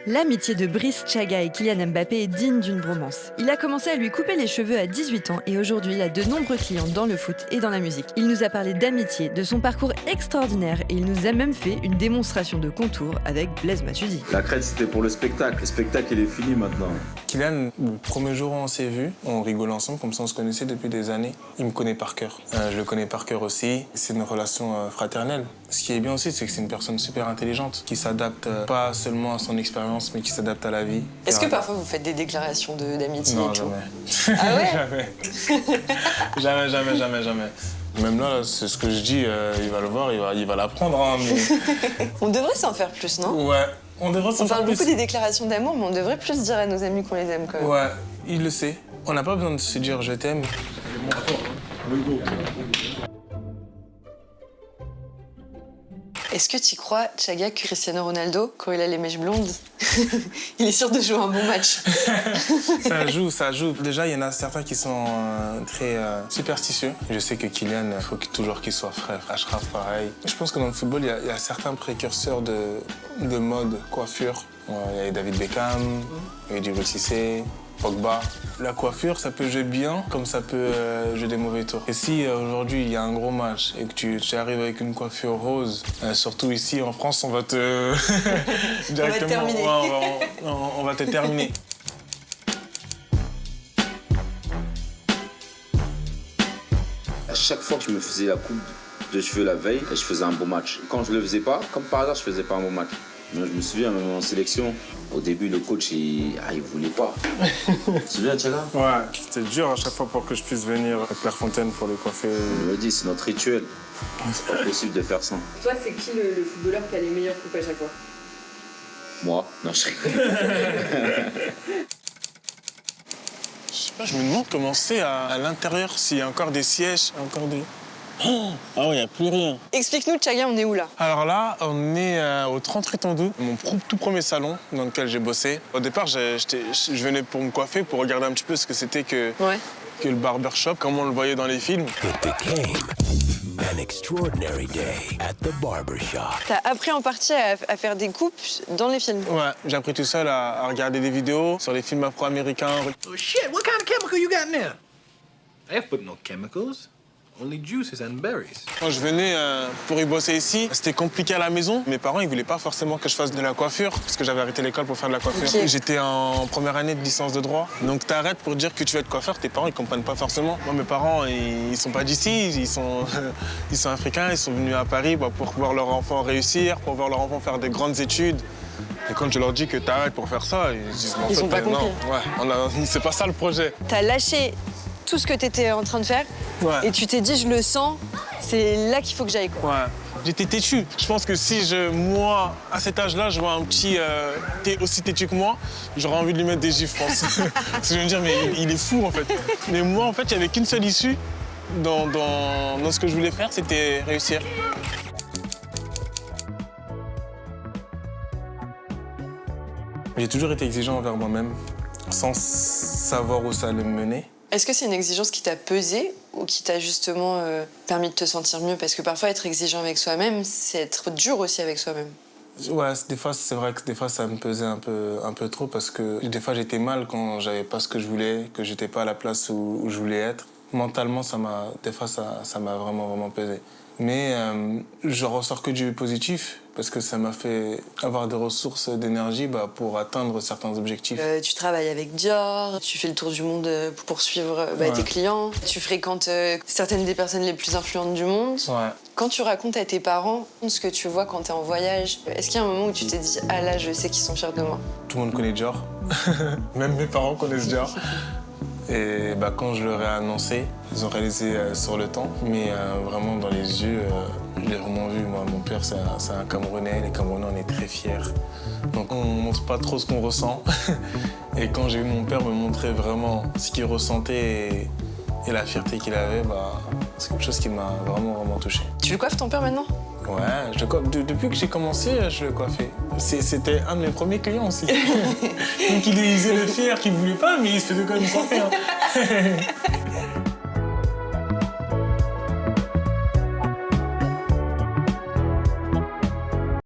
L'amitié de Brice Chaga et Kylian Mbappé est digne d'une bromance. Il a commencé à lui couper les cheveux à 18 ans et aujourd'hui il a de nombreux clients dans le foot et dans la musique. Il nous a parlé d'amitié, de son parcours extraordinaire et il nous a même fait une démonstration de contour avec Blaise Matuidi. La crête c'était pour le spectacle. Le spectacle il est fini maintenant. Kylian, le premier jour où on s'est vu, on rigolait ensemble, comme ça on se connaissait depuis des années. Il me connaît par cœur. Je le connais par cœur aussi. C'est une relation fraternelle. Ce qui est bien aussi, c'est que c'est une personne super intelligente, qui s'adapte pas seulement à son expérience, mais qui s'adapte à la vie. Est-ce que parfois vous faites des déclarations d'amitié Non, et tout? jamais. Ah ouais? Jamais. Même là, c'est ce que je dis, il va le voir, il va l'apprendre. Hein, mais... On devrait s'en faire plus, non? Ouais, on devrait s'en On faire parle plus. beaucoup des déclarations d'amour, mais on devrait plus dire à nos amis qu'on les aime quand même. Ouais, il le sait. On n'a pas besoin de se dire je t'aime. Est-ce que tu crois, Chaga, que Cristiano Ronaldo, quand il a les mèches blondes, il est sûr de jouer un bon match? Ça joue. Déjà, il y en a certains qui sont très superstitieux. Je sais que Kylian, il faut toujours qu'il soit frais. Achraf, pareil. Je pense que dans le football, il y a certains précurseurs de mode, coiffure. Il y a David Beckham, il y a Djibril Cissé, Pogba. La coiffure, ça peut jouer bien, comme ça peut jouer des mauvais tours. Et si aujourd'hui, il y a un gros match et que tu arrives avec une coiffure rose, surtout ici en France, on va te... directement, on va te terminer. À chaque fois que je me faisais la coupe de cheveux la veille, je faisais un bon match. Quand je le faisais pas, comme par hasard, je faisais pas un bon match. Mais je me souviens, même en sélection, au début, le coach, il voulait pas. Tu te souviens, Tchaga? Ouais, c'était dur à chaque fois pour que je puisse venir à Clairefontaine pour les coiffer. Il me dit, c'est notre rituel. C'est pas possible de faire ça. Toi, c'est qui le footballeur qui a les meilleures coupes à chaque fois? Moi? Non, je rigole. Je sais pas, je me demande comment c'est à l'intérieur, s'il y a encore des sièges, encore des... Oh, ah ouais, il n'y a plus rien. Explique-nous, Chaga, on est où là? Alors là, on est au 38 Tandou, mon tout premier salon dans lequel j'ai bossé. Au départ, je venais pour me coiffer, pour regarder un petit peu ce que c'était que le barbershop, comment on le voyait dans les films. An extraordinary day at the barbershop. T'as appris en partie à faire des coupes dans les films? Ouais, j'ai appris tout seul à regarder des vidéos sur les films afro-américains. Oh shit, what kind of chemical you got in there? I have put no chemicals. Only juices and berries. Quand je venais pour y bosser ici, c'était compliqué à la maison. Mes parents, ils voulaient pas forcément que je fasse de la coiffure, parce que j'avais arrêté l'école pour faire de la coiffure. Okay. J'étais en première année de licence de droit. Donc t'arrêtes pour dire que tu veux être coiffeur, tes parents, ils comprennent pas forcément. Moi, mes parents, ils sont pas d'ici, ils sont africains, ils sont venus à Paris pour voir leur enfant réussir, pour voir leur enfant faire des grandes études. Et quand je leur dis que t'arrêtes pour faire ça, ils disent Ils ont pas compris. Non, ouais, c'est pas ça le projet. T'as lâché tout ce que t'étais en train de faire et tu t'es dit, je le sens, c'est là qu'il faut que j'aille, quoi. Ouais. J'étais têtu. Je pense que si moi, à cet âge-là, je vois un petit aussi têtu que moi, j'aurais envie de lui mettre des gifs, je pense. Parce que je vais me dire, mais il est fou, en fait. Mais moi, en fait, il n'y avait qu'une seule issue dans ce que je voulais faire, c'était réussir. J'ai toujours été exigeant envers moi-même, sans savoir où ça allait me mener. Est-ce que c'est une exigence qui t'a pesé ou qui t'a justement permis de te sentir mieux? Parce que parfois, être exigeant avec soi-même, c'est être dur aussi avec soi-même. Ouais, des fois, c'est vrai que des fois, ça me pesait un peu trop parce que des fois, j'étais mal quand j'avais pas ce que je voulais, que j'étais pas à la place où je voulais être. Mentalement, des fois, ça m'a vraiment pesé. Mais je ressors que du positif parce que ça m'a fait avoir des ressources d'énergie pour atteindre certains objectifs. Tu travailles avec Dior, tu fais le tour du monde pour suivre tes clients, tu fréquentes certaines des personnes les plus influentes du monde. Ouais. Quand tu racontes à tes parents ce que tu vois quand t'es en voyage, est-ce qu'il y a un moment où tu t'es dit « Ah là, je sais qu'ils sont fiers de moi ». Tout le monde connaît Dior. Même mes parents connaissent Dior. Et quand je leur ai annoncé, ils ont réalisé sur le temps, mais vraiment dans les yeux, je l'ai vraiment vu. Moi, mon père, c'est un Camerounais. Les Camerounais, on est très fiers. Donc on ne montre pas trop ce qu'on ressent. Et quand j'ai vu mon père me montrer vraiment ce qu'il ressentait et la fierté qu'il avait, c'est quelque chose qui m'a vraiment touché. Tu le coiffes ton père maintenant? Ouais, je le coiffe. Depuis que j'ai commencé, je le coiffais. C'était un de mes premiers clients aussi. Donc il faisait le fier qu'il voulait pas, mais il se faisait quand même coiffer. Hein.